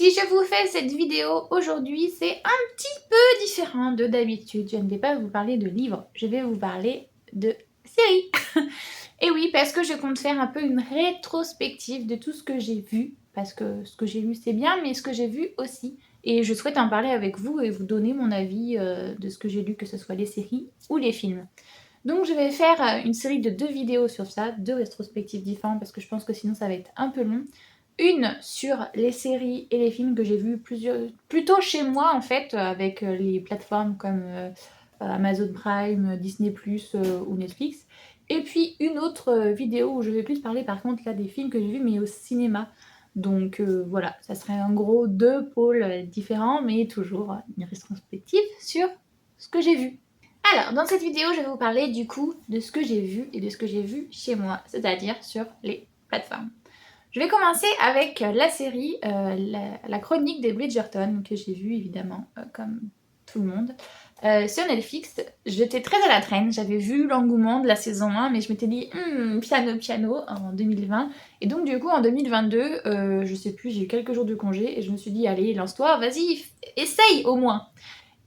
Si je vous fais cette vidéo aujourd'hui, c'est un petit peu différent de d'habitude. Je ne vais pas vous parler de livres, je vais vous parler de séries. Et oui, parce que je compte faire un peu une rétrospective de tout ce que j'ai vu. Parce que ce que j'ai lu, c'est bien, mais ce que j'ai vu aussi. Et je souhaite en parler avec vous et vous donner mon avis de ce que j'ai lu, que ce soit les séries ou les films. Donc je vais faire une série de 2 vidéos sur ça, 2 rétrospectives différentes, parce que je pense que sinon ça va être un peu long. Une sur les séries et les films que j'ai vus plutôt chez moi en fait, avec les plateformes comme Amazon Prime, Disney+, ou Netflix. Et puis une autre vidéo où je vais plus parler par contre là des films que j'ai vus mais au cinéma. Donc voilà, ça serait en gros 2 pôles différents, mais toujours une rétrospective sur ce que j'ai vu. Alors, dans cette vidéo, je vais vous parler du coup de ce que j'ai vu et de ce que j'ai vu chez moi, c'est-à-dire sur les plateformes. Je vais commencer avec la série, la chronique des Bridgerton, que j'ai vue évidemment, comme tout le monde, sur Netflix. J'étais très à la traîne, j'avais vu l'engouement de la saison 1, mais je m'étais dit piano en 2020. Et donc du coup en 2022, je sais plus, j'ai eu quelques jours de congé et je me suis dit allez, lance-toi, vas-y, essaye au moins.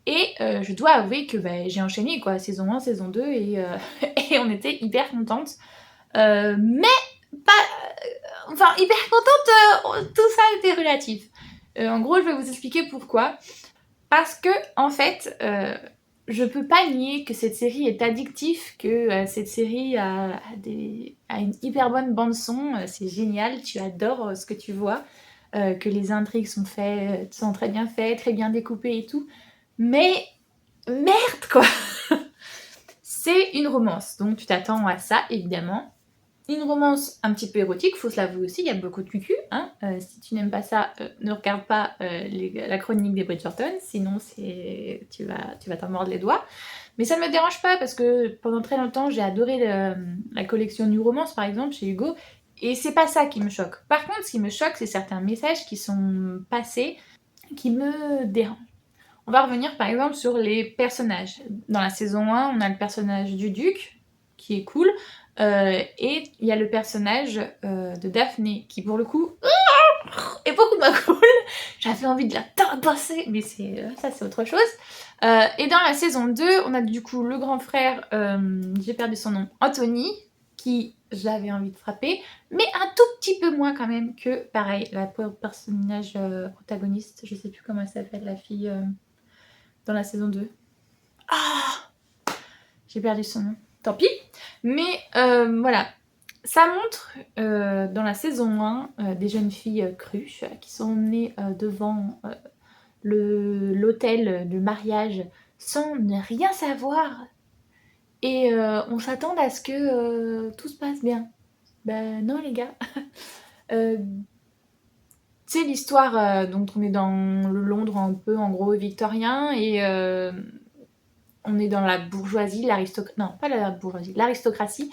Et je dois avouer que j'ai enchaîné quoi, saison 1, saison 2 et, et on était hyper contentes. Mais pas... Enfin, hyper contente, tout ça était relatif. En gros, je vais vous expliquer pourquoi. Parce que, en fait, je peux pas nier que cette série est addictive, que cette série a une hyper bonne bande-son, c'est génial, tu adores ce que tu vois, que les intrigues sont très bien faites, très bien découpées et tout. Mais merde quoi. C'est une romance, donc tu t'attends à ça évidemment. Une romance un petit peu érotique, faut se l'avouer aussi, il y a beaucoup de cucu. Hein. Si tu n'aimes pas ça, ne regarde pas la chronique des Bridgerton, sinon tu vas t'en mordre les doigts. Mais ça ne me dérange pas parce que pendant très longtemps j'ai adoré la collection New Romance par exemple chez Hugo, et c'est pas ça qui me choque. Par contre, ce qui me choque, c'est certains messages qui sont passés qui me dérangent. On va revenir par exemple sur les personnages. Dans la saison 1, on a le personnage du duc, qui est cool, et il y a le personnage de Daphné, qui pour le coup est beaucoup moins cool. J'avais envie de la tabasser, mais ça c'est autre chose. Et dans la saison 2, on a du coup le grand frère, j'ai perdu son nom, Anthony, qui j'avais envie de frapper, mais un tout petit peu moins quand même que, pareil, la personnage protagoniste, je sais plus comment elle s'appelle, la fille... dans la saison 2. Ah, j'ai perdu son nom. Tant pis. Mais voilà. Ça montre dans la saison 1 des jeunes filles cruches qui sont nées devant l'hôtel de mariage sans ne rien savoir. Et on s'attend à ce que tout se passe bien. Ben non les gars. C'est l'histoire, donc on est dans le Londres un peu en gros victorien et on est dans la bourgeoisie, l'aristocratie, non pas la bourgeoisie, l'aristocratie.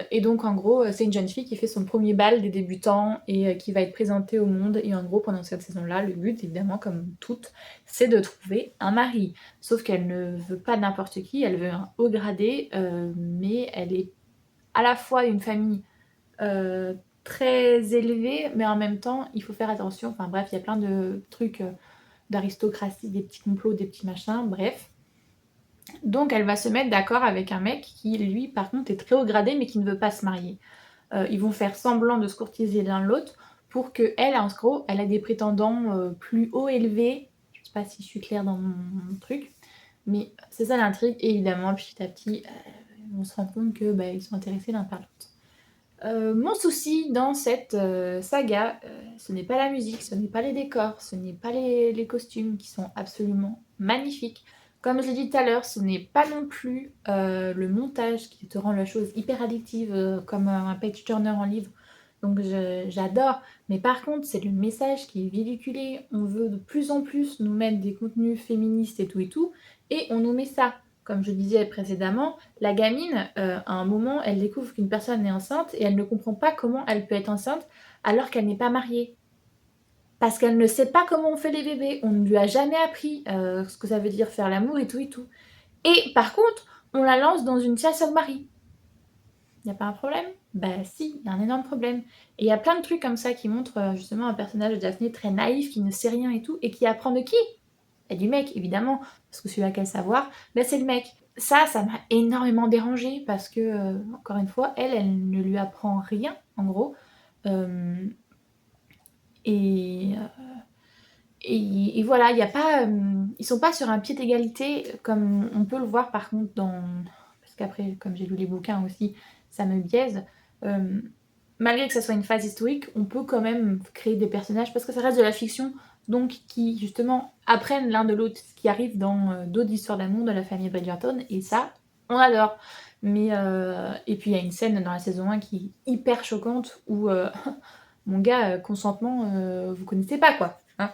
Et donc en gros, c'est une jeune fille qui fait son premier bal des débutants et qui va être présentée au monde. Et en gros, pendant cette saison-là, le but, évidemment, comme toutes, c'est de trouver un mari. Sauf qu'elle ne veut pas n'importe qui, elle veut un haut gradé, mais elle est à la fois d'une famille très élevée, mais en même temps, il faut faire attention. Enfin bref, il y a plein de trucs d'aristocratie, des petits complots, des petits machins, bref. Donc elle va se mettre d'accord avec un mec qui, lui, par contre, est très haut gradé mais qui ne veut pas se marier. Ils vont faire semblant de se courtiser l'un l'autre pour qu'elle, en gros, elle a des prétendants plus haut élevés. Je sais pas si je suis claire dans mon truc, mais c'est ça l'intrigue. Et évidemment, petit à petit, on se rend compte que ils sont intéressés l'un par l'autre. Mon souci dans cette saga, ce n'est pas la musique, ce n'est pas les décors, ce n'est pas les costumes qui sont absolument magnifiques. Comme je l'ai dit tout à l'heure, ce n'est pas non plus le montage qui te rend la chose hyper addictive comme un page turner en livre. Donc j'adore. Mais par contre, c'est le message qui est véhiculé. On veut de plus en plus nous mettre des contenus féministes et tout. Et on nous met ça. Comme je disais précédemment, la gamine, à un moment, elle découvre qu'une personne est enceinte et elle ne comprend pas comment elle peut être enceinte alors qu'elle n'est pas mariée. Parce qu'elle ne sait pas comment on fait les bébés. On ne lui a jamais appris ce que ça veut dire faire l'amour et tout et tout. Et par contre, on la lance dans une chasse au mari. Y a pas un problème? Bah si, y a un énorme problème. Et il y a plein de trucs comme ça qui montrent justement un personnage de Daphné très naïf, qui ne sait rien et tout, et qui apprend de qui? Et du mec, évidemment, parce que celui à quel savoir, bah c'est le mec. Ça m'a énormément dérangée parce que, encore une fois, elle ne lui apprend rien, en gros. Euh, et, et voilà, y a pas, ils sont pas sur un pied d'égalité comme on peut le voir par contre dans... Parce qu'après, comme j'ai lu les bouquins aussi, ça me biaise. Euh, Malgré que ça soit une phase historique, on peut quand même créer des personnages parce que ça reste de la fiction, donc qui justement apprennent l'un de l'autre ce qui arrive dans d'autres histoires d'amour de la famille Bridgerton, et ça, on adore. Mais et puis il y a une scène dans la saison 1 qui est hyper choquante où mon gars, consentement, vous connaissez pas quoi. Hein.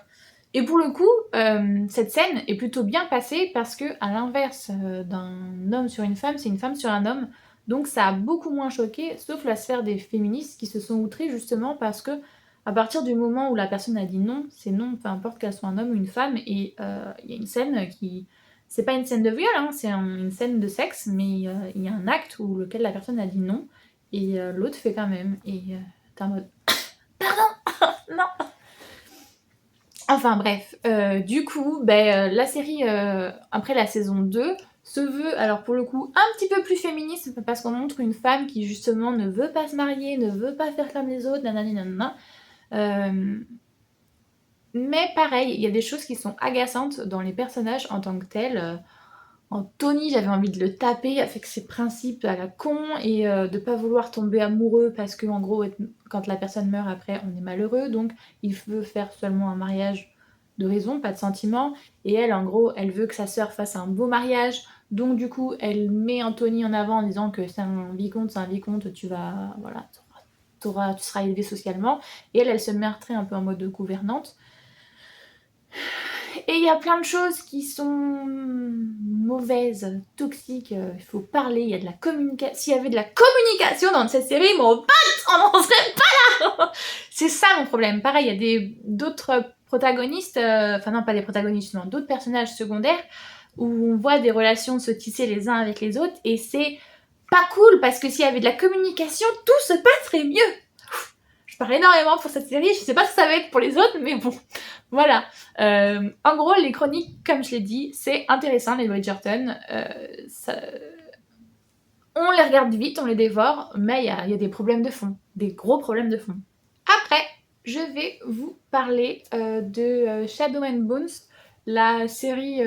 Et pour le coup, cette scène est plutôt bien passée parce que, à l'inverse d'un homme sur une femme, c'est une femme sur un homme. Donc ça a beaucoup moins choqué, sauf la sphère des féministes qui se sont outrées justement parce que, à partir du moment où la personne a dit non, c'est non, peu importe qu'elle soit un homme ou une femme. Et il y a une scène qui... C'est pas une scène de viol, hein, c'est une scène de sexe, mais il y a un acte où lequel la personne a dit non, et l'autre fait quand même. Et t'es en mode... Non. Enfin bref, du coup, la série, après la saison 2, se veut, alors pour le coup, un petit peu plus féministe, parce qu'on montre une femme qui justement ne veut pas se marier, ne veut pas faire comme les autres, nanani nanana. Mais pareil, il y a des choses qui sont agaçantes dans les personnages en tant que tels. Tony, j'avais envie de le taper avec ses principes à la con et de pas vouloir tomber amoureux parce que en gros, quand la personne meurt après, on est malheureux, donc il veut faire seulement un mariage de raison, pas de sentiment. Et elle, en gros, elle veut que sa sœur fasse un beau mariage, donc du coup, elle met Anthony en avant en disant que c'est un vicomte, tu vas, voilà, tu seras élevé socialement. Et elle se mettrait un peu en mode de gouvernante. Et il y a plein de choses qui sont mauvaises, toxiques, il faut parler, il y a de la communication. S'il y avait de la communication dans cette série, mon pote, on n'en serait pas là. C'est ça mon problème. Pareil, il y a d'autres protagonistes, enfin non, pas des protagonistes, non, d'autres personnages secondaires où on voit des relations se tisser les uns avec les autres, et c'est pas cool parce que s'il y avait de la communication, tout se passerait mieux. Je parle énormément pour cette série, je sais pas ce que ça va être pour les autres, mais bon, voilà. En gros, les chroniques, comme je l'ai dit, c'est intéressant, les Bridgerton. On les regarde vite, on les dévore, mais il y a des problèmes de fond, des gros problèmes de fond. Après, je vais vous parler de Shadow and Bones, la série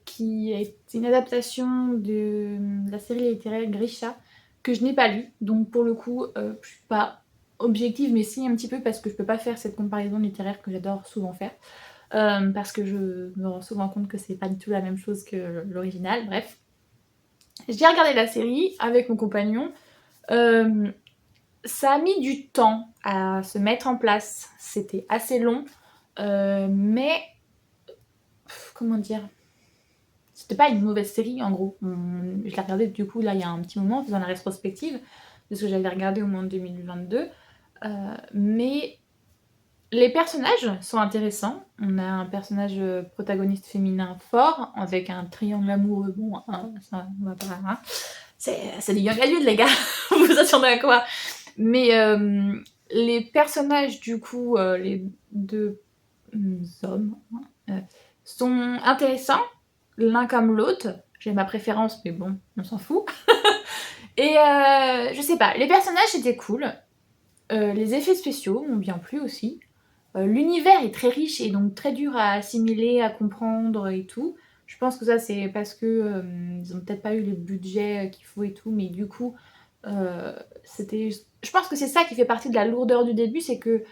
qui est une adaptation de la série littéraire Grisha, que je n'ai pas lue. Donc pour le coup, je suis pas objective, mais si un petit peu, parce que je peux pas faire cette comparaison littéraire que j'adore souvent faire. Parce que je me rends souvent compte que c'est pas du tout la même chose que l'original, bref. J'ai regardé la série avec mon compagnon. Ça a mis du temps à se mettre en place. C'était assez long. Mais... comment dire, c'était pas une mauvaise série en gros. Je l'ai regardée du coup là il y a un petit moment en faisant la rétrospective de ce que j'avais regardé au moins en 2022. Mais les personnages sont intéressants. On a un personnage protagoniste féminin fort avec un triangle amoureux. Bon, hein, ça on va pas. Hein. C'est des young adultes les gars. Vous vous attendez à quoi? Mais les personnages du coup, les deux hommes, sont intéressants, l'un comme l'autre. J'ai ma préférence, mais bon, on s'en fout. Et je sais pas, les personnages étaient cool. Les effets spéciaux m'ont bien plu aussi. L'univers est très riche et donc très dur à assimiler, à comprendre et tout. Je pense que ça c'est parce que ils ont peut-être pas eu le budget qu'il faut et tout, mais du coup c'était... Je pense que c'est ça qui fait partie de la lourdeur du début, c'est que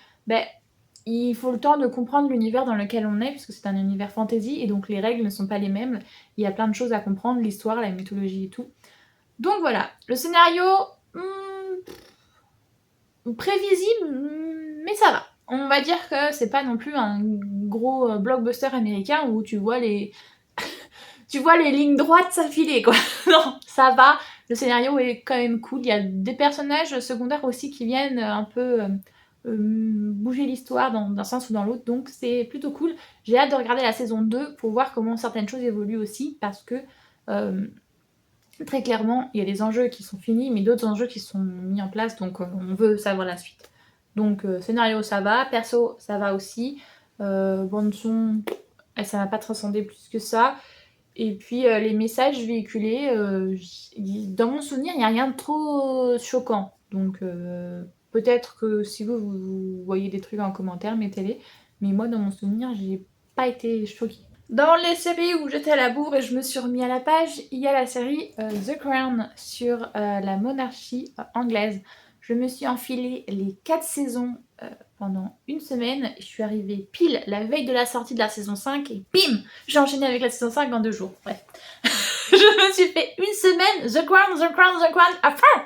il faut le temps de comprendre l'univers dans lequel on est, puisque c'est un univers fantasy, et donc les règles ne sont pas les mêmes. Il y a plein de choses à comprendre, l'histoire, la mythologie et tout. Donc voilà, le scénario... prévisible, mais ça va. On va dire que c'est pas non plus un gros blockbuster américain où tu vois les... tu vois les lignes droites s'affiler, quoi. Non, ça va. Le scénario est quand même cool. Il y a des personnages secondaires aussi qui viennent un peu... bouger l'histoire d'un sens ou dans l'autre, donc c'est plutôt cool. J'ai hâte de regarder la saison 2 pour voir comment certaines choses évoluent aussi, parce que très clairement, il y a des enjeux qui sont finis, mais d'autres enjeux qui sont mis en place, donc on veut savoir la suite. Donc scénario, ça va, perso, ça va aussi. Bande son, ça m'a pas transcendé plus que ça. Et puis les messages véhiculés, dans mon souvenir, il n'y a rien de trop choquant. Donc peut-être que si vous voyez des trucs en commentaire, mettez-les. Mais moi, dans mon souvenir, j'ai pas été choquée. Dans les séries où j'étais à la bourre et je me suis remis à la page, il y a la série The Crown sur la monarchie anglaise. Je me suis enfilé les 4 saisons pendant une semaine. Je suis arrivée pile la veille de la sortie de la saison 5 et bim, j'ai enchaîné avec la saison 5 en 2 jours. Bref. Je me suis fait une semaine The Crown, The Crown, The Crown à fond.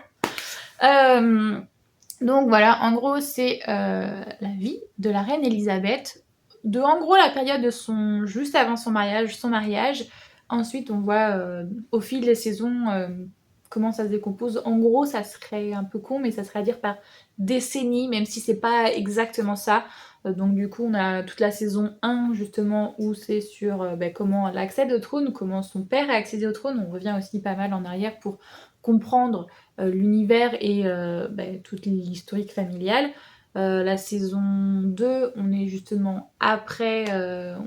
Donc voilà, en gros, c'est la vie de la reine Elisabeth, de en gros la période de juste avant son mariage. Ensuite, on voit au fil des saisons comment ça se décompose. En gros, ça serait un peu con, mais ça serait à dire par décennies, même si c'est pas exactement ça. Donc du coup, on a toute la saison 1 justement où c'est sur comment elle accède au trône, comment son père a accédé au trône. On revient aussi pas mal en arrière pour comprendre l'univers et toute l'historique familiale. La saison 2, on est justement après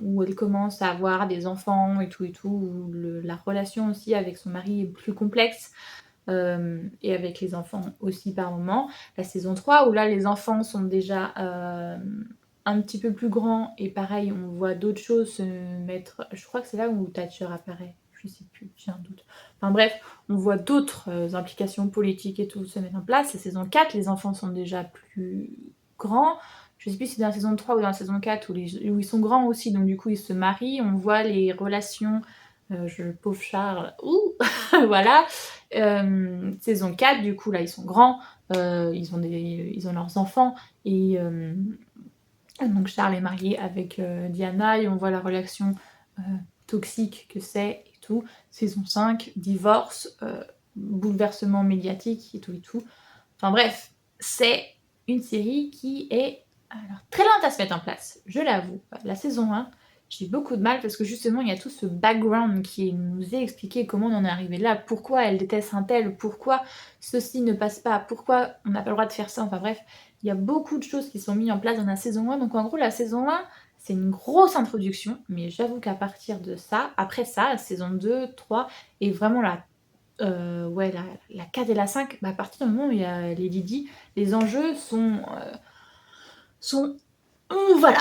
où elle commence à avoir des enfants et tout, où la relation aussi avec son mari est plus complexe. Et avec les enfants aussi par moment. La saison 3 où là les enfants sont déjà un petit peu plus grands et pareil on voit d'autres choses se mettre. Je crois que c'est là où Thatcher apparaît, je sais plus, j'ai un doute. Enfin bref, on voit d'autres implications politiques et tout se mettre en place. La saison 4, les enfants sont déjà plus grands. Je sais plus si c'est dans la saison 3 ou dans la saison 4 où ils sont grands aussi, donc du coup ils se marient. On voit les relations, pauvre Charles, ouh voilà. Saison 4, du coup là ils sont grands, ils ont leurs enfants et donc Charles est marié avec Diana et on voit la relation toxique que c'est et tout. Saison 5, divorce, bouleversement médiatique et tout. Enfin bref, c'est une série qui est alors, très lente à se mettre en place, je l'avoue. La saison 1, j'ai beaucoup de mal parce que justement il y a tout ce background qui nous est expliqué comment on en est arrivé là, pourquoi elle déteste un tel, pourquoi ceci ne passe pas, pourquoi on n'a pas le droit de faire ça, enfin bref, il y a beaucoup de choses qui sont mises en place dans la saison 1. Donc en gros la saison 1 c'est une grosse introduction, mais j'avoue qu'à partir de ça, après ça, la saison 2, 3 et vraiment la 4 et la 5, à partir du moment où il y a les Didi, les enjeux sont voilà.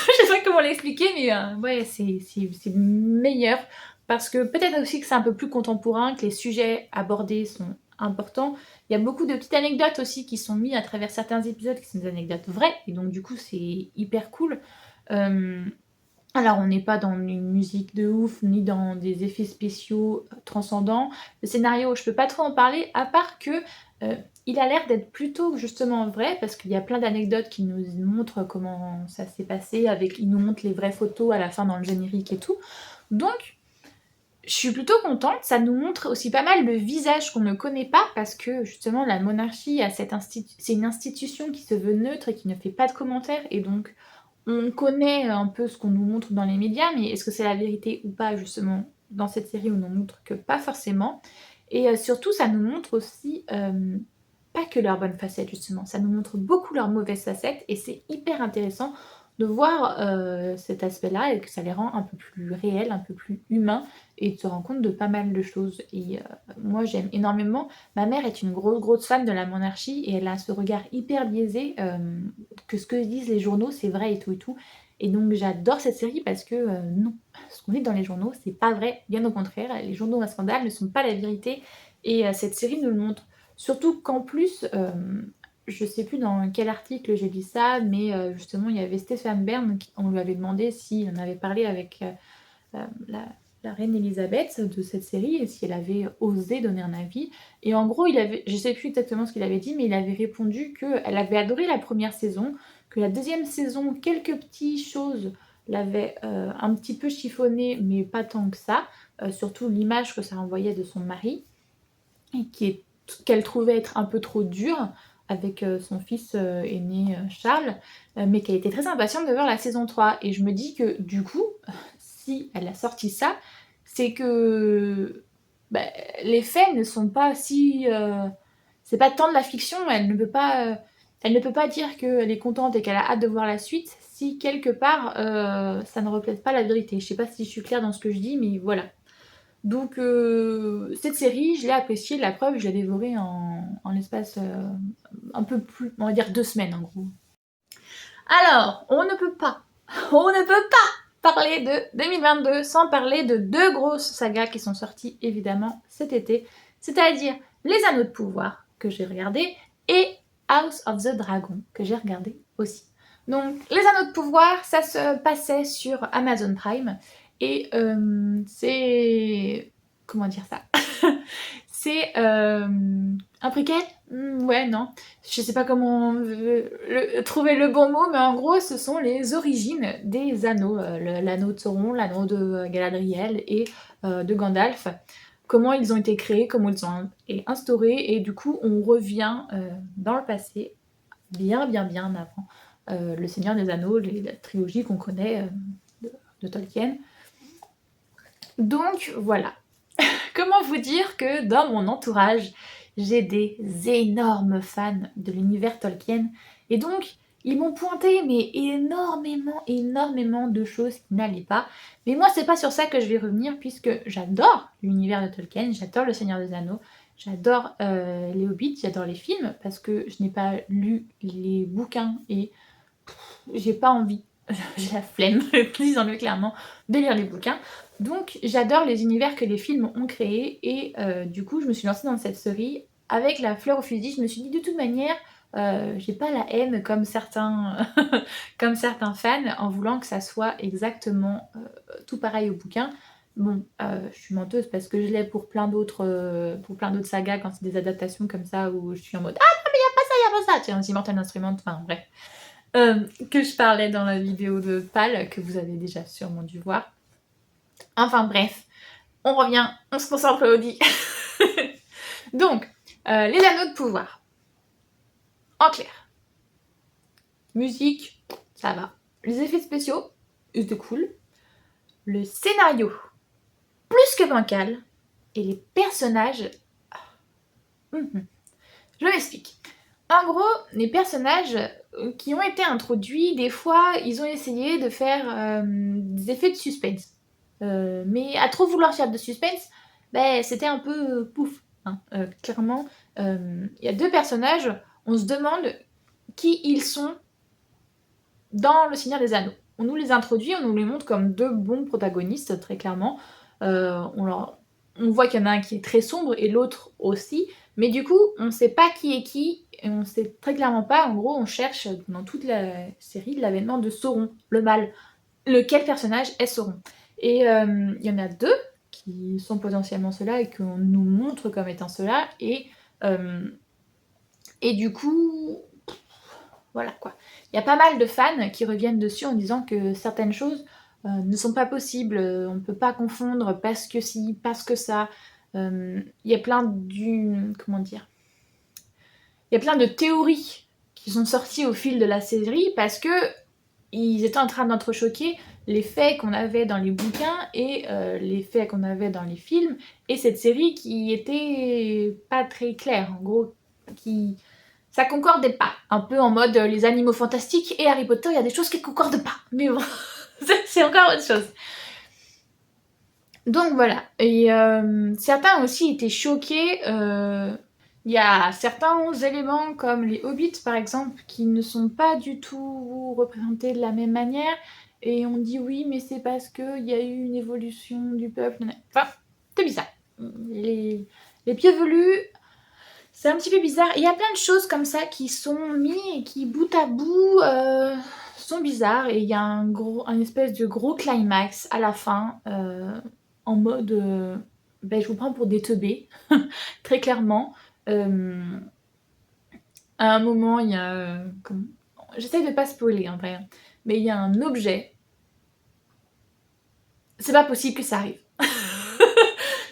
Je sais pas comment l'expliquer, mais ouais, c'est meilleur. Parce que peut-être aussi que c'est un peu plus contemporain, que les sujets abordés sont importants. Il y a beaucoup de petites anecdotes aussi qui sont mises à travers certains épisodes, qui sont des anecdotes vraies, et donc du coup c'est hyper cool. Alors on n'est pas dans une musique de ouf, ni dans des effets spéciaux transcendants. Le scénario, je peux pas trop en parler, à part que il a l'air d'être plutôt justement vrai, parce qu'il y a plein d'anecdotes qui nous montrent comment ça s'est passé, il nous montre les vraies photos à la fin dans le générique et tout. Donc, je suis plutôt contente, ça nous montre aussi pas mal le visage qu'on ne connaît pas, parce que justement la monarchie, c'est une institution qui se veut neutre et qui ne fait pas de commentaires, et donc on connaît un peu ce qu'on nous montre dans les médias, mais est-ce que c'est la vérité ou pas justement dans cette série où on nous montre que pas forcément. Et surtout ça nous montre aussi pas que leurs bonnes facettes justement, ça nous montre beaucoup leurs mauvaises facettes et c'est hyper intéressant de voir cet aspect-là et que ça les rend un peu plus réels, un peu plus humains et de se rendre compte de pas mal de choses. Et moi j'aime énormément. Ma mère est une grosse fan de la monarchie et elle a ce regard hyper biaisé que ce que disent les journaux c'est vrai et tout. Et donc j'adore cette série parce que non, ce qu'on lit dans les journaux c'est pas vrai, bien au contraire, les journaux à scandale ne sont pas la vérité et cette série nous le montre. Surtout qu'en plus, je sais plus dans quel article j'ai dit ça, mais justement il y avait Stéphane Bern, on lui avait demandé si on avait parlé avec la reine Elisabeth de cette série et si elle avait osé donner un avis. Et en gros, je sais plus exactement ce qu'il avait dit, mais il avait répondu qu'elle avait adoré la première saison, que la deuxième saison, quelques petites choses l'avaient un petit peu chiffonné, mais pas tant que ça. Surtout l'image que ça renvoyait de son mari, et qu'elle trouvait être un peu trop dure avec son fils aîné Charles, mais qu'elle était très impatiente de voir la saison 3. Et je me dis que du coup, si elle a sorti ça, c'est que les faits ne sont pas si... c'est pas tant de la fiction, elle ne peut pas dire qu'elle est contente et qu'elle a hâte de voir la suite si quelque part ça ne reflète pas la vérité. Je sais pas si je suis claire dans ce que je dis, mais voilà. Donc cette série, je l'ai appréciée, la preuve, je l'ai dévorée en l'espace un peu plus, on va dire 2 semaines en gros. Alors, on ne peut pas parler de 2022 sans parler de 2 grosses sagas qui sont sorties évidemment cet été, c'est-à-dire Les Anneaux de Pouvoir, que j'ai regardé, et House of the Dragon, que j'ai regardé aussi. Donc, Les Anneaux de Pouvoir, ça se passait sur Amazon Prime, et c'est... Comment dire ça? C'est un préquel? Ouais, non. Je sais pas comment trouver le bon mot, mais en gros, ce sont les origines des anneaux. L'anneau de Sauron, l'anneau de Galadriel et de Gandalf. Comment ils ont été créés, comment ils ont été instaurés. Et du coup, on revient dans le passé, bien avant Le Seigneur des Anneaux, la trilogie qu'on connaît de Tolkien. Donc, voilà. Comment vous dire que dans mon entourage, j'ai des énormes fans de l'univers Tolkien. Et donc, ils m'ont pointé mais énormément de choses qui n'allaient pas. Mais moi, c'est pas sur ça que je vais revenir puisque j'adore l'univers de Tolkien, j'adore Le Seigneur des Anneaux, j'adore les Hobbits, j'adore les films parce que je n'ai pas lu les bouquins et j'ai pas envie, j'ai la flemme, disons-le clairement, de lire les bouquins. Donc j'adore les univers que les films ont créés et du coup je me suis lancée dans cette série avec la fleur au fusil. Je me suis dit de toute manière j'ai pas la haine comme certains comme certains fans en voulant que ça soit exactement tout pareil au bouquin. Bon, je suis menteuse parce que je l'ai pour plein d'autres sagas quand c'est des adaptations comme ça où je suis en mode ah non mais y a pas ça, y a pas ça. Tiens, Immortal Instrument, enfin bref. Que je parlais dans la vidéo de Pal que vous avez déjà sûrement dû voir. Enfin bref, on revient, on se concentre au dit. Donc, les anneaux de pouvoir. En clair. Musique, ça va. Les effets spéciaux, c'était cool. Le scénario, plus que bancal. Et les personnages... Je m'explique. En gros, les personnages qui ont été introduits, des fois, ils ont essayé de faire des effets de suspense. Mais à trop vouloir faire de suspense, c'était un peu pouf. Hein. Clairement, il y a 2 personnages, on se demande qui ils sont dans Le Seigneur des Anneaux. On nous les introduit, on nous les montre comme 2 bons protagonistes, très clairement. On voit qu'il y en a un qui est très sombre et l'autre aussi, mais du coup, on ne sait pas qui est qui, et on ne sait très clairement pas. En gros, on cherche dans toute la série l'avènement de Sauron, le mal. Lequel personnage est Sauron? Et il y en a 2 qui sont potentiellement ceux-là et qu'on nous montre comme étant ceux-là, et du coup, voilà quoi. Il y a pas mal de fans qui reviennent dessus en disant que certaines choses ne sont pas possibles, on ne peut pas confondre parce que si, parce que ça. Il y a plein comment dire? Il y a plein de théories qui sont sorties au fil de la série parce que ils étaient en train d'entrechoquer les faits qu'on avait dans les bouquins et les faits qu'on avait dans les films, et cette série qui était pas très claire, en gros, ça concordait pas. Un peu en mode les animaux fantastiques et Harry Potter, il y a des choses qui concordent pas. Mais bon, c'est encore autre chose. Donc voilà. Et certains aussi étaient choqués. Il y a certains éléments comme les hobbits par exemple qui ne sont pas du tout représentés de la même manière. Et on dit oui, mais c'est parce qu'il y a eu une évolution du peuple. Enfin, c'est bizarre. Les pieds velus, c'est un petit peu bizarre. Il y a plein de choses comme ça qui sont mis et qui, bout à bout, sont bizarres. Et il y a un espèce de gros climax à la fin, en mode... je vous prends pour des teubés, très clairement. À un moment, il y a... J'essaye de pas spoiler, en vrai. Mais il y a un objet. C'est pas possible que ça arrive.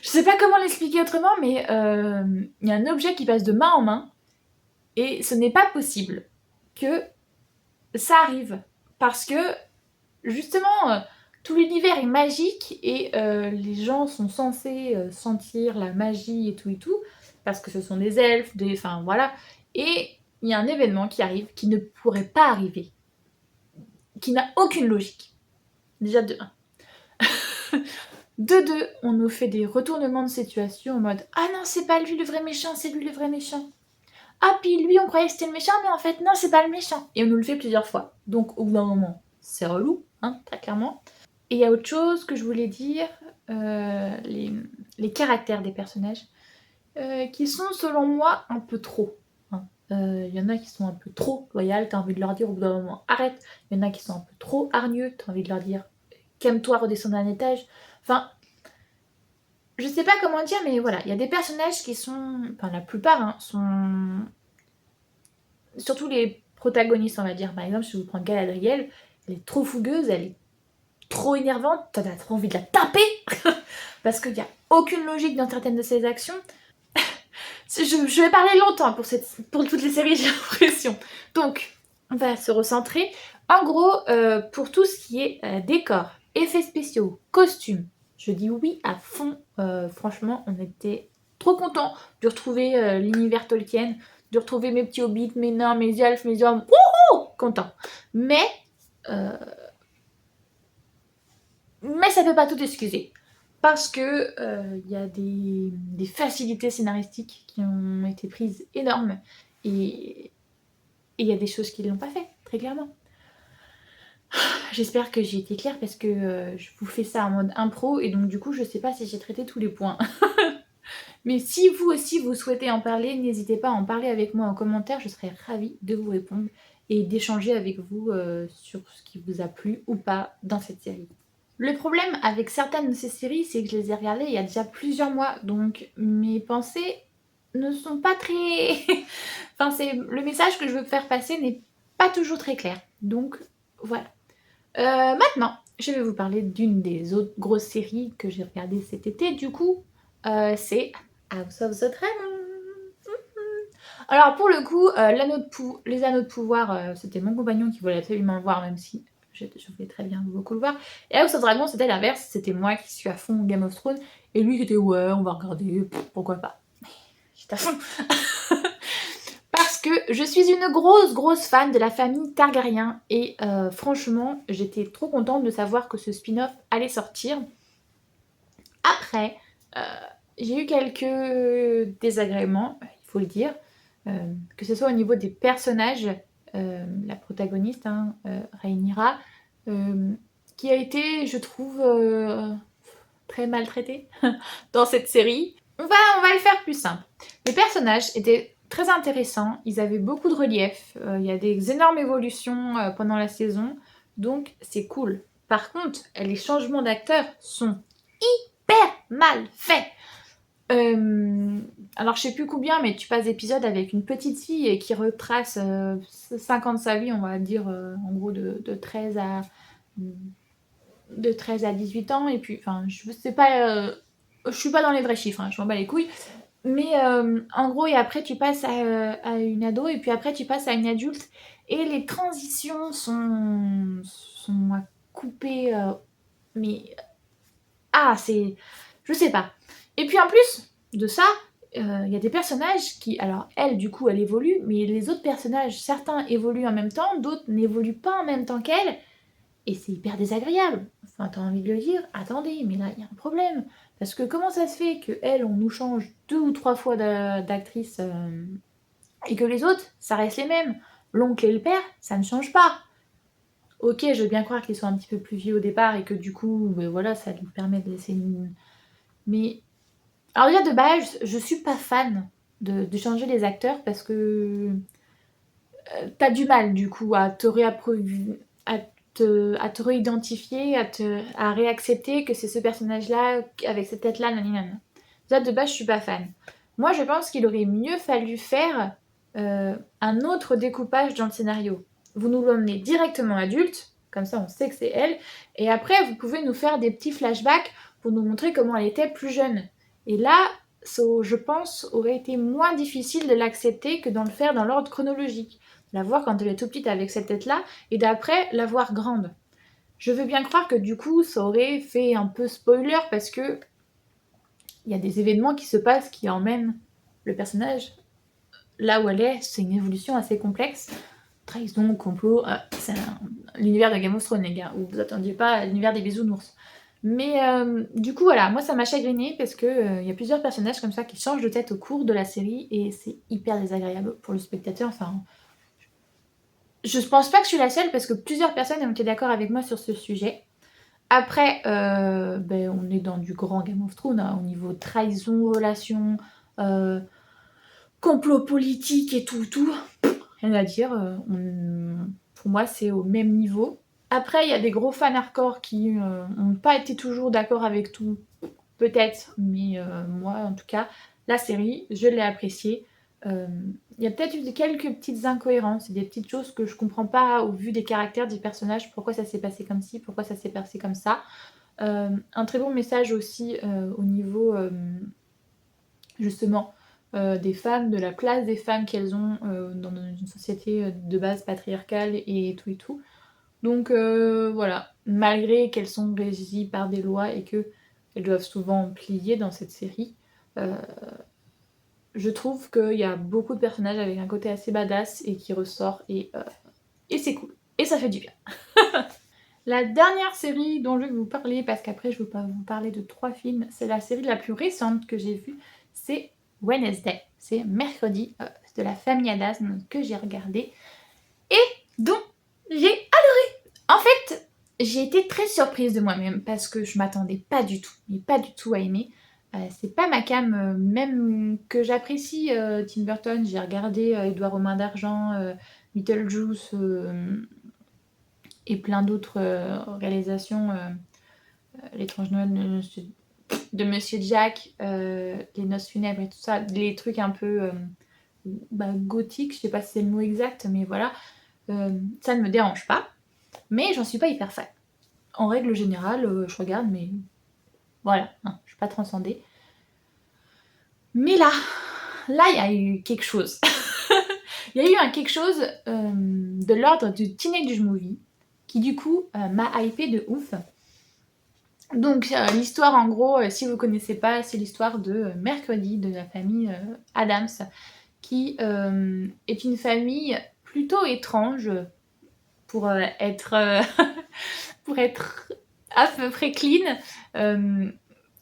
Je sais pas comment l'expliquer autrement, mais il y a un objet qui passe de main en main. Et ce n'est pas possible que ça arrive. Parce que, justement, tout l'univers est magique et les gens sont censés sentir la magie et tout, parce que ce sont des elfes, enfin voilà. Et il y a un événement qui arrive qui ne pourrait pas arriver, qui n'a aucune logique. Déjà de 1. De 2, on nous fait des retournements de situation en mode « Ah non, c'est pas lui le vrai méchant, c'est lui le vrai méchant. Ah, puis lui, on croyait que c'était le méchant, mais en fait, non, c'est pas le méchant. » Et on nous le fait plusieurs fois. Donc, au bout d'un moment, c'est relou, hein, très clairement. Et il y a autre chose que je voulais dire, les caractères des personnages, qui sont, selon moi, un peu trop. Il y en a qui sont un peu trop loyales, t'as envie de leur dire au bout d'un moment arrête. Il y en a qui sont un peu trop hargneux, t'as envie de leur dire calme-toi, redescends d'un étage. Enfin, je sais pas comment dire, mais voilà, il y a des personnages qui sont, enfin la plupart, hein, sont surtout les protagonistes, on va dire. Par exemple, si je vous prends Galadriel, elle est trop fougueuse, elle est trop énervante, t'as trop envie de la taper parce qu'il n'y a aucune logique dans certaines de ses actions. Je vais parler longtemps pour toutes les séries, j'ai l'impression. Donc, on va se recentrer. En gros, pour tout ce qui est décor, effets spéciaux, costumes, je dis oui à fond. Franchement, on était trop contents de retrouver l'univers Tolkien, de retrouver mes petits hobbits, mes nains, mes elfes, mes hommes. Wouhou, content. Mais ça ne peut pas tout excuser. Parce que y a des facilités scénaristiques qui ont été prises énormes. Et il y a des choses qui ne l'ont pas fait, très clairement. J'espère que j'ai été claire parce que je vous fais ça en mode impro. Et donc du coup, je ne sais pas si j'ai traité tous les points. Mais si vous aussi vous souhaitez en parler, n'hésitez pas à en parler avec moi en commentaire. Je serai ravie de vous répondre et d'échanger avec vous sur ce qui vous a plu ou pas dans cette série. Le problème avec certaines de ces séries, c'est que je les ai regardées il y a déjà plusieurs mois, donc mes pensées ne sont pas très... enfin, le message que je veux faire passer n'est pas toujours très clair, donc voilà. Maintenant, je vais vous parler d'une des autres grosses séries que j'ai regardées cet été, du coup, c'est House of the Dragon. Alors pour le coup, les anneaux de pouvoir, c'était mon compagnon qui voulait absolument le voir, même si je voulais très bien beaucoup le voir. Et House of Dragon, c'était l'inverse, c'était moi qui suis à fond Game of Thrones, et lui qui était ouais, on va regarder, pourquoi pas. J'étais à fond. Parce que je suis une grosse fan de la famille Targaryen, et franchement, j'étais trop contente de savoir que ce spin-off allait sortir. Après, j'ai eu quelques désagréments, il faut le dire. Que ce soit au niveau des personnages, la protagoniste, hein, Rhaenyra, qui a été, je trouve, très maltraitée dans cette série. On va le faire plus simple. Les personnages étaient très intéressants, ils avaient beaucoup de relief, il y a des énormes évolutions pendant la saison, donc c'est cool. Par contre, les changements d'acteurs sont hyper mal faits. Alors je sais plus combien, mais tu passes d'épisodes avec une petite fille qui retrace 5 ans de sa vie, on va dire en gros de 13 à 18 ans, et puis enfin je sais pas, je suis pas dans les vrais chiffres, hein, je m'en bats les couilles, mais en gros, et après tu passes à une ado, et puis après tu passes à une adulte, et les transitions sont à couper, mais c'est, je sais pas. Et puis en plus de ça, il y a des personnages qui, alors elle du coup elle évolue, mais les autres personnages, certains évoluent en même temps, d'autres n'évoluent pas en même temps qu'elle, et c'est hyper désagréable. Enfin, t'as envie de le dire, attendez, mais là il y a un problème. Parce que comment ça se fait que elle, on nous change 2 ou 3 fois d'actrice, et que les autres, ça reste les mêmes. L'oncle et le père, ça ne change pas. Ok, je veux bien croire qu'ils sont un petit peu plus vieux au départ et que du coup, ben voilà, ça lui permet de laisser une... Mais alors déjà de base, je suis pas fan de changer les acteurs parce que t'as du mal du coup à te réidentifier, à réaccepter que c'est ce personnage-là avec cette tête-là, nanana. Déjà de base, je suis pas fan. Moi, je pense qu'il aurait mieux fallu faire un autre découpage dans le scénario. Vous nous l'emmenez directement adulte, comme ça on sait que c'est elle, et après vous pouvez nous faire des petits flashbacks pour nous montrer comment elle était plus jeune. Et là, ça, je pense, aurait été moins difficile de l'accepter que de le faire dans l'ordre chronologique. La voir quand elle est toute petite avec cette tête-là, et d'après la voir grande. Je veux bien croire que du coup, ça aurait fait un peu spoiler parce que il y a des événements qui se passent qui emmènent le personnage là où elle est. C'est une évolution assez complexe. Trahison, complot, c'est l'univers de Game of Thrones, les gars, où vous attendiez pas à l'univers des bisounours. Mais du coup, voilà, moi ça m'a chagriné parce que y a plusieurs personnages comme ça qui changent de tête au cours de la série et c'est hyper désagréable pour le spectateur. Enfin, je pense pas que je suis la seule parce que plusieurs personnes ont été d'accord avec moi sur ce sujet. Après, on est dans du grand Game of Thrones, hein, au niveau trahison, relation, euh, complot politique et tout. Rien à dire. Pour moi, c'est au même niveau. Après, il y a des gros fans hardcore qui n'ont pas été toujours d'accord avec tout, peut-être, mais moi, en tout cas, la série, je l'ai appréciée. Il y a peut-être eu quelques petites incohérences, des petites choses que je comprends pas au vu des caractères des personnages, pourquoi ça s'est passé comme ci, pourquoi ça s'est passé comme ça. Un très bon message aussi au niveau justement des femmes, de la place des femmes qu'elles ont dans une société de base patriarcale et tout et tout. Donc voilà, malgré qu'elles sont régies par des lois et qu'elles doivent souvent plier dans cette série, euh, je trouve qu'il y a beaucoup de personnages avec un côté assez badass et qui ressort et c'est cool. Et ça fait du bien. La dernière série dont je vais vous parler, parce qu'après je vais pas vous parler de 3 films, c'est la série la plus récente que j'ai vue, c'est Wednesday. C'est mercredi de la famille Addams que j'ai regardé et dont j'ai adoré. En fait, j'ai été très surprise de moi-même parce que je m'attendais pas du tout, mais pas du tout à aimer. C'est pas ma cam, même que j'apprécie Tim Burton. J'ai regardé Édouard aux mains d'argent, Beetlejuice et plein d'autres réalisations. L'étrange Noël de Monsieur Jack, les noces funèbres et tout ça, les trucs un peu gothiques, je sais pas si c'est le mot exact, mais voilà, ça ne me dérange pas, mais j'en suis pas hyper fan. En règle générale, je regarde, mais voilà, non, je suis pas transcendée. Mais là, il y a eu quelque chose. Il y a eu un quelque chose de l'ordre du Teenage Movie, qui du coup m'a hypé de ouf. Donc l'histoire en gros, si vous connaissez pas, c'est l'histoire de Mercredi de la famille Addams, qui est une famille plutôt étrange pour être pour être à peu près clean.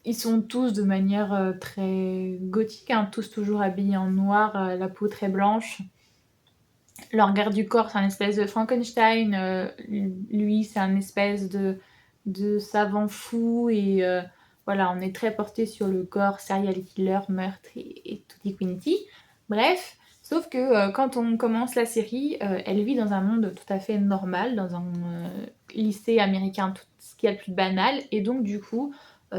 Ils sont tous de manière très gothique, hein, tous toujours habillés en noir, la peau très blanche. Leur garde du corps, c'est un espèce de Frankenstein. Lui, c'est un espèce de savant fou. Et voilà, on est très porté sur le corps, serial killer, meurtre et tutti quinti. Bref, sauf que quand on commence la série, elle vit dans un monde tout à fait normal, dans un lycée américain, tout ce qu'il y a de plus banal. Et donc, du coup,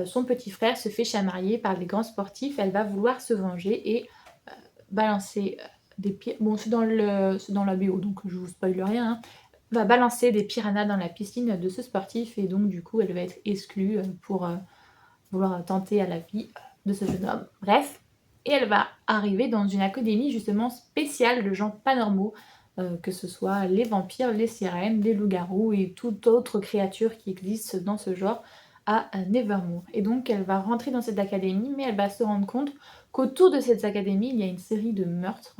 son petit frère se fait chamarrer par des grands sportifs. Elle va vouloir se venger et balancer des pieds. Bon, c'est dans la BO, donc je vous spoil rien. Hein. Va balancer des piranhas dans la piscine de ce sportif et donc du coup elle va être exclue pour vouloir tenter à la vie de ce jeune homme. Bref, et elle va arriver dans une académie justement spéciale de gens pas normaux, que ce soit les vampires, les sirènes, les loups-garous et toute autre créature qui existe dans ce genre à Nevermore. Et donc elle va rentrer dans cette académie, mais elle va se rendre compte qu'autour de cette académie, il y a une série de meurtres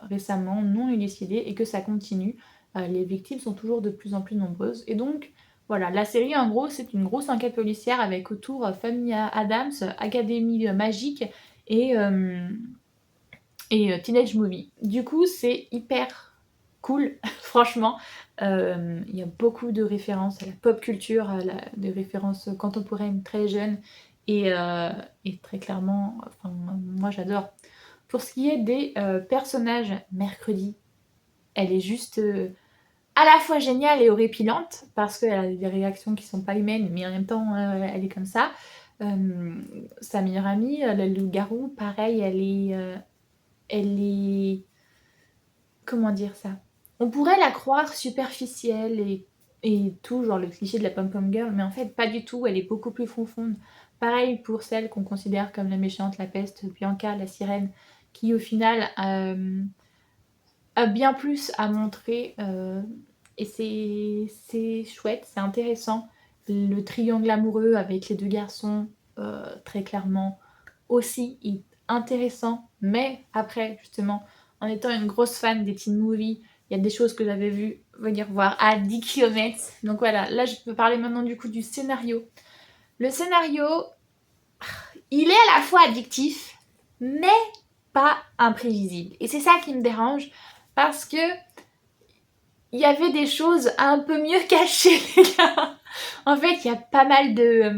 récemment non élucidés et que ça continue. Les victimes sont toujours de plus en plus nombreuses. Et donc, voilà, la série en gros, c'est une grosse enquête policière avec autour famille Addams, académie magique et, Teenage Movie. Du coup, c'est hyper cool, franchement. Il y a beaucoup de références à la pop culture, des références contemporaines très jeunes et très clairement, enfin, moi j'adore. Pour ce qui est des personnages, Mercredi, elle est juste à la fois géniale et horripilante parce qu'elle a des réactions qui sont pas humaines, mais en même temps, elle est comme ça. Sa meilleure amie, le loup-garou, pareil, elle est... Comment dire ça? On pourrait la croire superficielle et tout, genre le cliché de la pom-pom girl, mais en fait, pas du tout, elle est beaucoup plus profonde. Pareil pour celle qu'on considère comme la méchante, la peste, Bianca, la sirène, qui au final a bien plus à montrer Et c'est chouette, c'est intéressant. Le triangle amoureux avec les deux garçons, très clairement, aussi est intéressant. Mais après, justement, en étant une grosse fan des teen movies, il y a des choses que j'avais vues venir voir à 10 km. Donc voilà, là je peux parler maintenant du coup du scénario. Le scénario, il est à la fois addictif, mais pas imprévisible. Et c'est ça qui me dérange, parce que il y avait des choses un peu mieux cachées, les gars. En fait, il y a pas mal de...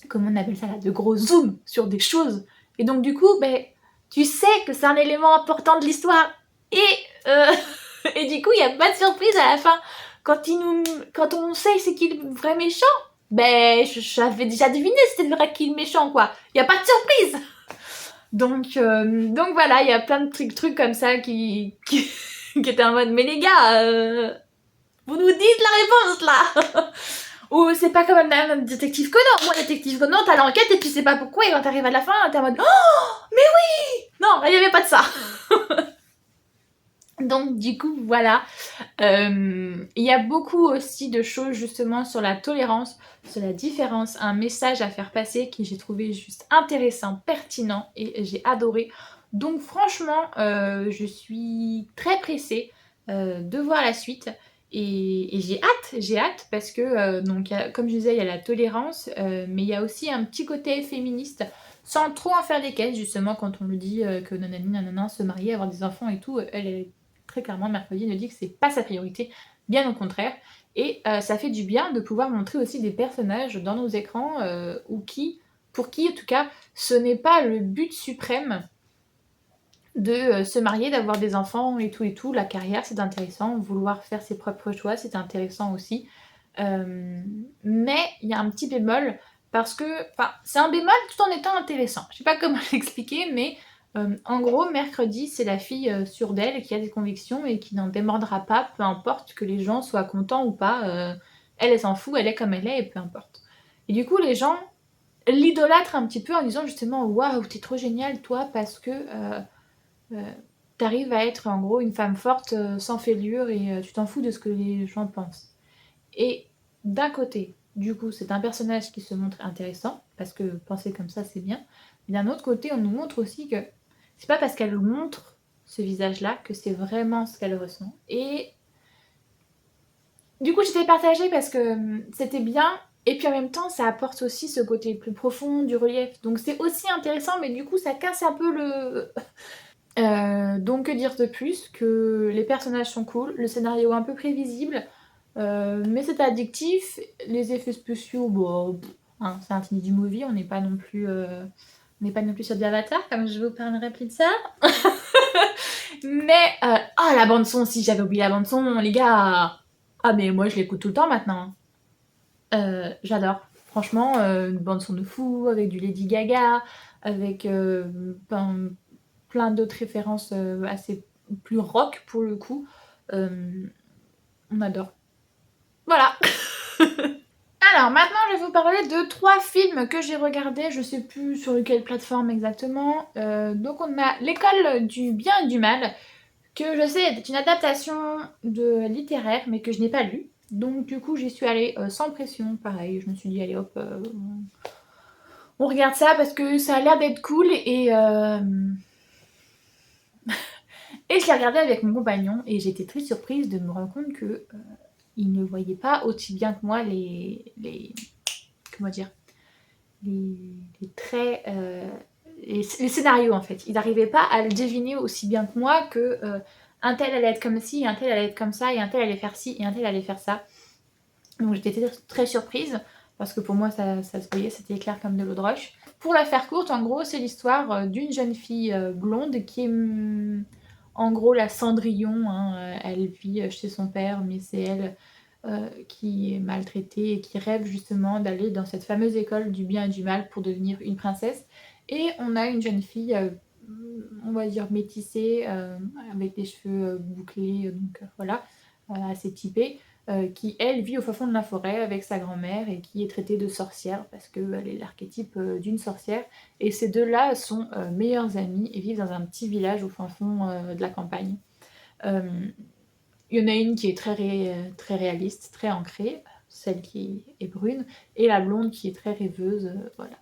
comment on appelle ça là, de gros zoom sur des choses. Et donc du coup, ben, tu sais que c'est un élément important de l'histoire. Et, euh, et du coup, il n'y a pas de surprise à la fin. Quand on sait c'est qui le vrai méchant, ben, j'avais déjà deviné c'était le vrai qui le méchant, quoi. Il n'y a pas de surprise. Donc voilà, il y a plein de trucs comme ça qui étaient en mode, mais les gars, vous nous dites la réponse là. Ou c'est pas comme un détective Conan. Moi, détective Conan, t'as l'enquête et tu sais pas pourquoi, et quand t'arrives à la fin, t'es en mode oh, mais oui. Non, il y avait pas de ça. Donc du coup, voilà. Il y a beaucoup aussi de choses justement sur la tolérance, sur la différence, un message à faire passer qui j'ai trouvé juste intéressant, pertinent et j'ai adoré. Donc franchement, je suis très pressée de voir la suite et j'ai hâte parce que donc comme je disais, il y a la tolérance, mais il y a aussi un petit côté féministe. Sans trop en faire des caisses, justement, quand on lui dit que nanani nanana, se marier, avoir des enfants et tout, elle est très clairement, Mercredi ne dit que c'est pas sa priorité, bien au contraire. Et ça fait du bien de pouvoir montrer aussi des personnages dans nos écrans pour qui, en tout cas, ce n'est pas le but suprême de se marier, d'avoir des enfants et tout. La carrière, c'est intéressant. Vouloir faire ses propres choix, c'est intéressant aussi. Mais il y a un petit bémol parce que, enfin, c'est un bémol tout en étant intéressant. Je sais pas comment l'expliquer, mais en gros, Mercredi, c'est la fille sûre d'elle qui a des convictions et qui n'en démordra pas, peu importe que les gens soient contents ou pas. Elle s'en fout, elle est comme elle est et peu importe. Et du coup, les gens l'idolâtrent un petit peu en disant justement waouh, t'es trop géniale toi parce que t'arrives à être en gros une femme forte sans fêlure et tu t'en fous de ce que les gens pensent. Et d'un côté, du coup, c'est un personnage qui se montre intéressant, parce que penser comme ça, c'est bien. Mais d'un autre côté, on nous montre aussi que c'est pas parce qu'elle montre ce visage-là que c'est vraiment ce qu'elle ressent. Et du coup, j'étais partagée parce que c'était bien, et puis en même temps, ça apporte aussi ce côté plus profond du relief. Donc c'est aussi intéressant, mais du coup, ça casse un peu le... donc que dire de plus que les personnages sont cool, le scénario un peu prévisible, mais c'est addictif, les effets spéciaux, bon, hein, c'est un du movie, on n'est pas non plus sur du Avatar, comme je vous parlerai plus de ça. Mais, oh la bande son, si j'avais oublié la bande son, les gars, ah mais moi je l'écoute tout le temps maintenant. J'adore. Franchement, une bande son de fou, avec du Lady Gaga, avec plein d'autres références assez plus rock pour le coup. On adore. Voilà. Alors maintenant je vais vous parler de 3 films que j'ai regardés, je sais plus sur quelle plateforme exactement. Donc on a L'école du bien et du mal, que je sais est une adaptation de littéraire mais que je n'ai pas lu. Donc du coup j'y suis allée sans pression, pareil, je me suis dit allez hop, on regarde ça parce que ça a l'air d'être cool et je l'ai regardé avec mon compagnon et j'étais très surprise de me rendre compte que il ne voyait pas aussi bien que moi comment dire, les traits, les scénarios en fait. Il n'arrivait pas à le deviner aussi bien que moi que un tel allait être comme ci, un tel allait être comme ça, et un tel allait faire ci, et un tel allait faire ça. Donc j'étais très surprise, parce que pour moi ça se voyait, c'était clair comme de l'eau de roche. Pour la faire courte, en gros, c'est l'histoire d'une jeune fille blonde qui est en gros la Cendrillon. Hein, elle vit chez son père, mais c'est elle qui est maltraitée et qui rêve justement d'aller dans cette fameuse école du bien et du mal pour devenir une princesse. Et on a une jeune fille, on va dire métissée, avec des cheveux bouclés, donc voilà, assez typée, qui elle vit au fin fond de la forêt avec sa grand-mère et qui est traitée de sorcière parce qu'elle est l'archétype d'une sorcière. Et ces deux-là sont meilleures amies et vivent dans un petit village au fin fond de la campagne. Euh, Il y en a une qui est très réaliste, très ancrée, celle qui est brune, et la blonde qui est très rêveuse, voilà.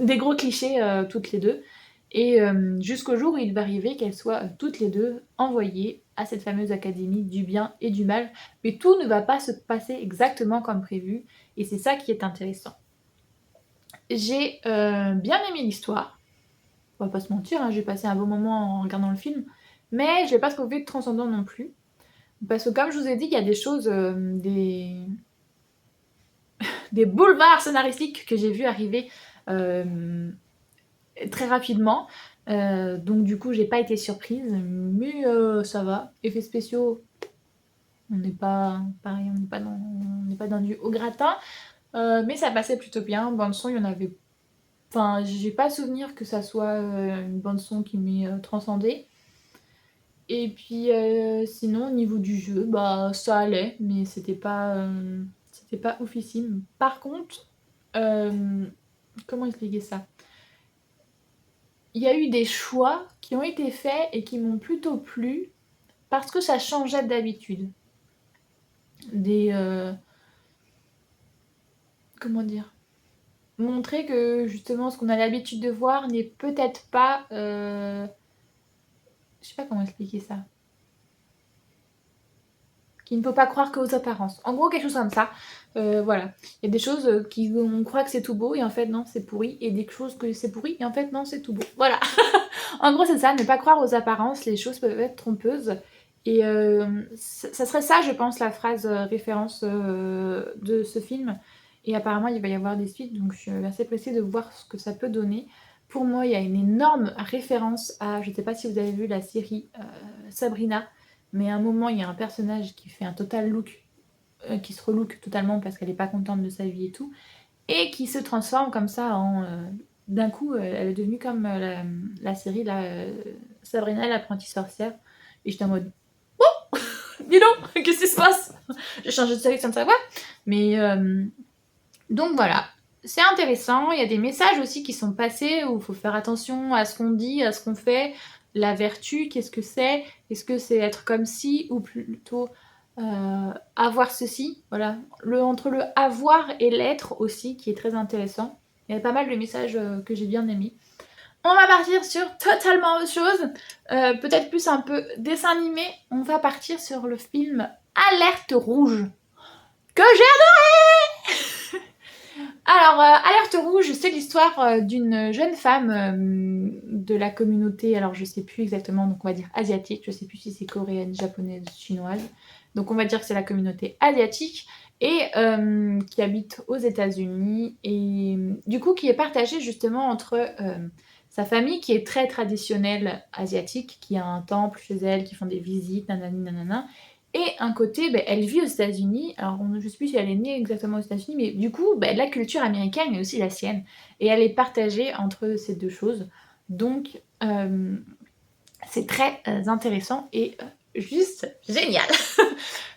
Des gros clichés toutes les deux. Et jusqu'au jour où il va arriver qu'elles soient toutes les deux envoyées à cette fameuse académie du bien et du mal. Mais tout ne va pas se passer exactement comme prévu, et c'est ça qui est intéressant. J'ai bien aimé l'histoire, on va pas se mentir, hein, j'ai passé un bon moment en regardant le film, mais je l'ai pas trouvé transcendant non plus. Parce que comme je vous ai dit, il y a des choses, des boulevards scénaristiques que j'ai vu arriver très rapidement. Donc du coup, j'ai pas été surprise, mais ça va. Effets spéciaux, on n'est pas pareil, on n'est pas dans du haut gratin, mais ça passait plutôt bien. Bande son, il y en avait. Enfin, j'ai pas souvenir que ça soit une bande son qui m'ait transcendée. Et puis sinon, au niveau du jeu, bah ça allait, mais c'était pas oufissime. Par contre, comment expliquer ça? Il y a eu des choix qui ont été faits et qui m'ont plutôt plu parce que ça changeait d'habitude. Des comment dire? Montrer que justement ce qu'on a l'habitude de voir n'est peut-être pas je sais pas comment expliquer ça. Qu'il ne faut pas croire qu'aux apparences. En gros, quelque chose comme ça. Voilà. Il y a des choses qui on croit que c'est tout beau et en fait non, c'est pourri. Et des choses que c'est pourri et en fait non, c'est tout beau. Voilà. En gros, c'est ça, ne pas croire aux apparences, les choses peuvent être trompeuses. Et ça serait ça, je pense, la phrase référence de ce film. Et apparemment, il va y avoir des suites, donc je suis assez pressée de voir ce que ça peut donner. Pour moi, il y a une énorme référence à, je ne sais pas si vous avez vu la série Sabrina, mais à un moment, il y a un personnage qui fait un total look, qui se relook totalement parce qu'elle n'est pas contente de sa vie et tout, et qui se transforme comme ça en... d'un coup, elle est devenue comme la série là, Sabrina l'apprentie sorcière. Et j'étais en mode, dis donc, qu'est-ce qui se passe? J'ai changé de série sans le savoir. Mais donc voilà, c'est intéressant. Il y a des messages aussi qui sont passés où il faut faire attention à ce qu'on dit, à ce qu'on fait. La vertu, qu'est-ce que c'est? Est-ce que c'est être comme si ou plutôt avoir ceci? Voilà, entre le avoir et l'être aussi qui est très intéressant. Il y a pas mal de messages que j'ai bien aimés. On va partir sur totalement autre chose, peut-être plus un peu dessin animé. On va partir sur le film Alerte Rouge, que j'ai adoré. Alors, Alerte Rouge, c'est l'histoire d'une jeune femme de la communauté, alors je sais plus exactement, donc on va dire asiatique, je sais plus si c'est coréenne, japonaise, chinoise, donc on va dire que c'est la communauté asiatique, et qui habite aux États-Unis, et du coup qui est partagée justement entre sa famille qui est très traditionnelle asiatique, qui a un temple chez elle, qui font des visites, nanani nanana, et un côté, elle vit aux États-Unis. Alors, je ne sais plus si elle est née exactement aux États-Unis, mais du coup, la culture américaine est aussi la sienne. Et elle est partagée entre ces deux choses. Donc, c'est très intéressant et juste génial.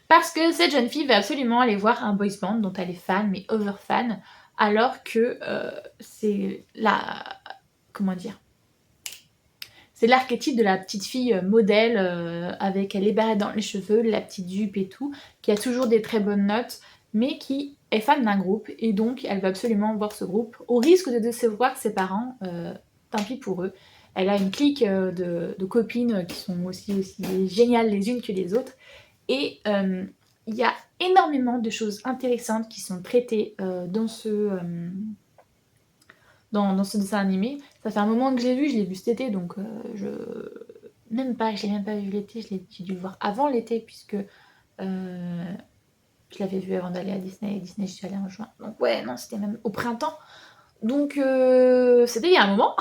Parce que cette jeune fille va absolument aller voir un boys band dont elle est fan, mais over fan, alors que c'est la... Comment dire? C'est l'archétype de la petite fille modèle avec les barrettes dans les cheveux, la petite jupe et tout, qui a toujours des très bonnes notes, mais qui est fan d'un groupe et donc elle va absolument voir ce groupe au risque de décevoir ses parents. Tant pis pour eux. Elle a une clique de copines qui sont aussi géniales les unes que les autres et il y a énormément de choses intéressantes qui sont traitées dans ce dessin animé. Ça fait un moment que je l'ai vu cet été, donc je l'ai même pas vu l'été, j'ai dû le voir avant l'été, puisque je l'avais vu avant d'aller à Disney, et Disney je suis allée en juin. Donc ouais, non, c'était même au printemps. Donc c'était il y a un moment,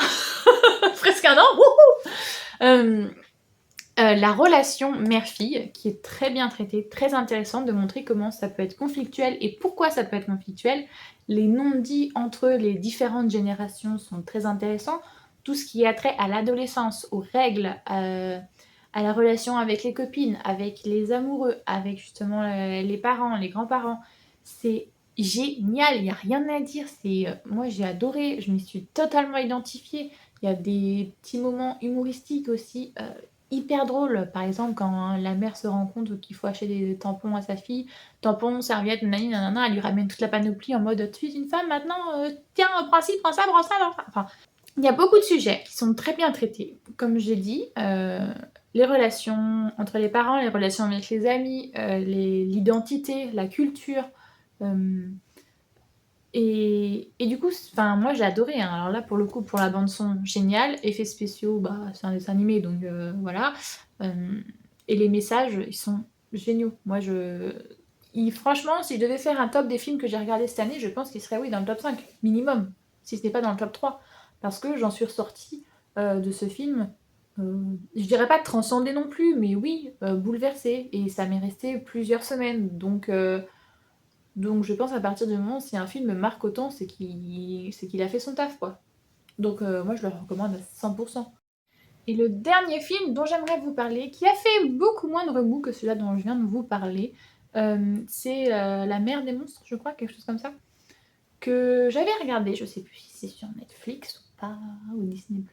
presque un an, wouhou. La relation mère-fille, qui est très bien traitée, très intéressante, de montrer comment ça peut être conflictuel et pourquoi ça peut être conflictuel. Les non-dits entre les différentes générations sont très intéressants. Tout ce qui a trait à l'adolescence, aux règles, à la relation avec les copines, avec les amoureux, avec justement les parents, les grands-parents, c'est génial, il n'y a rien à dire. Moi j'ai adoré, je m'y suis totalement identifiée. Il y a des petits moments humoristiques aussi hyper drôles. Par exemple, quand la mère se rend compte qu'il faut acheter des tampons à sa fille, tampons, serviettes, nanani nanana, elle lui ramène toute la panoplie en mode: «Tu es une femme maintenant, tiens, prends ci, prends ça, prends ça, prends ça». Enfin, il y a beaucoup de sujets qui sont très bien traités. Comme j'ai dit, les relations entre les parents, les relations avec les amis, l'identité, la culture, hem et du coup, enfin, moi j'ai adoré, hein. Alors là, pour le coup, pour la bande son, génial. Effets spéciaux, bah, c'est un dessin animé, donc voilà. Hem et les messages, ils sont géniaux. Moi, franchement, si je devais faire un top des films que j'ai regardés cette année, je pense qu'il serait, oui, dans le top 5, minimum, si ce n'est pas dans le top 3. Parce que j'en suis ressortie, de ce film, je dirais pas transcendée non plus, mais oui, bouleversée, et ça m'est resté plusieurs semaines. Donc je pense, à partir du moment où si un film me marque autant, c'est qu'il a fait son taf, quoi. Donc moi je le recommande à 100%. Et le dernier film dont j'aimerais vous parler, qui a fait beaucoup moins de remous que celui-là dont je viens de vous parler, c'est La Mer des monstres, je crois, quelque chose comme ça, que j'avais regardé, je sais plus si c'est sur Netflix ou pas, ou Disney+.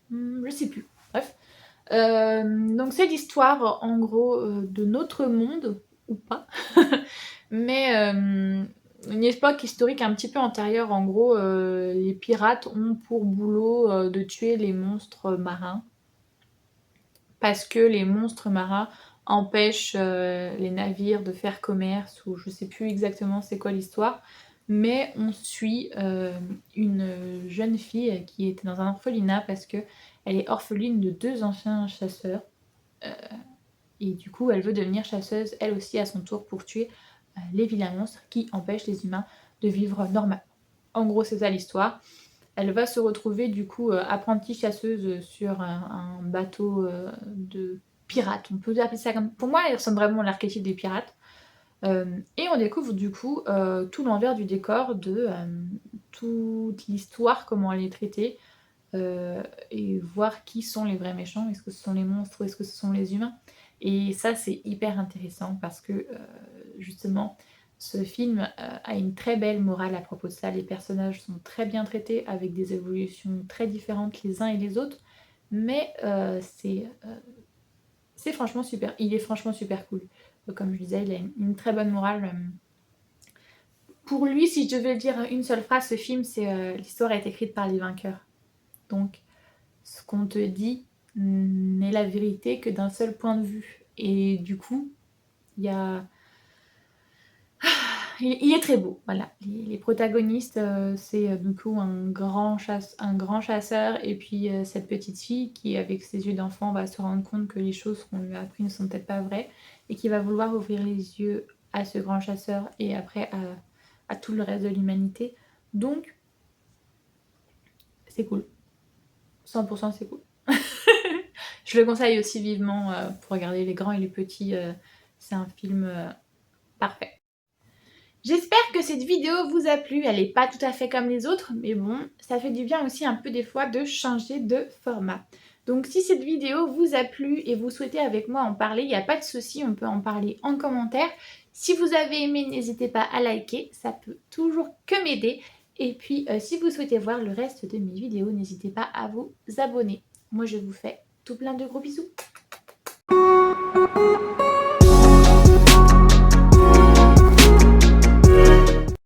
Je sais plus, bref. Donc c'est l'histoire, en gros, de notre monde, ou pas, mais une époque historique un petit peu antérieure. En gros, les pirates ont pour boulot de tuer les monstres marins, parce que les monstres marins empêchent les navires de faire commerce, ou je sais plus exactement c'est quoi l'histoire, mais on suit une jeune fille qui était dans un orphelinat parce que elle est orpheline de 2 anciens chasseurs, et du coup elle veut devenir chasseuse elle aussi à son tour pour tuer les vilains monstres qui empêchent les humains de vivre normalement. En gros, c'est ça l'histoire. Elle va se retrouver du coup apprentie chasseuse sur un bateau de pirates. On peut appeler ça comme... Pour moi, elle ressemble vraiment à l'archétype des pirates. Et on découvre du coup tout l'envers du décor de toute l'histoire, comment elle est traitée, et voir qui sont les vrais méchants. Est-ce que ce sont les monstres ou est-ce que ce sont les humains? Et ça, c'est hyper intéressant parce que justement, ce film a une très belle morale à propos de ça. Les personnages sont très bien traités avec des évolutions très différentes les uns et les autres, mais c'est franchement super. Il est franchement super cool. Comme je disais, il a une très bonne morale. Pour lui, si je devais dire une seule phrase, ce film, c'est l'histoire est écrite par les vainqueurs. Donc, ce qu'on te dit n'est la vérité que d'un seul point de vue. Et du coup, il y a... Il est très beau, voilà. Les protagonistes, c'est du coup un grand chasseur, et puis cette petite fille qui, avec ses yeux d'enfant, va se rendre compte que les choses qu'on lui a apprises ne sont peut-être pas vraies, et qui va vouloir ouvrir les yeux à ce grand chasseur et après à tout le reste de l'humanité. Donc, c'est cool. 100% c'est cool. Je le conseille aussi vivement pour regarder les grands et les petits. C'est un film parfait. J'espère que cette vidéo vous a plu. Elle n'est pas tout à fait comme les autres, mais bon, ça fait du bien aussi un peu des fois de changer de format. Donc si cette vidéo vous a plu et vous souhaitez avec moi en parler, il n'y a pas de souci, on peut en parler en commentaire. Si vous avez aimé, n'hésitez pas à liker, ça peut toujours que m'aider. Et puis si vous souhaitez voir le reste de mes vidéos, n'hésitez pas à vous abonner. Moi je vous fais tout plein de gros bisous.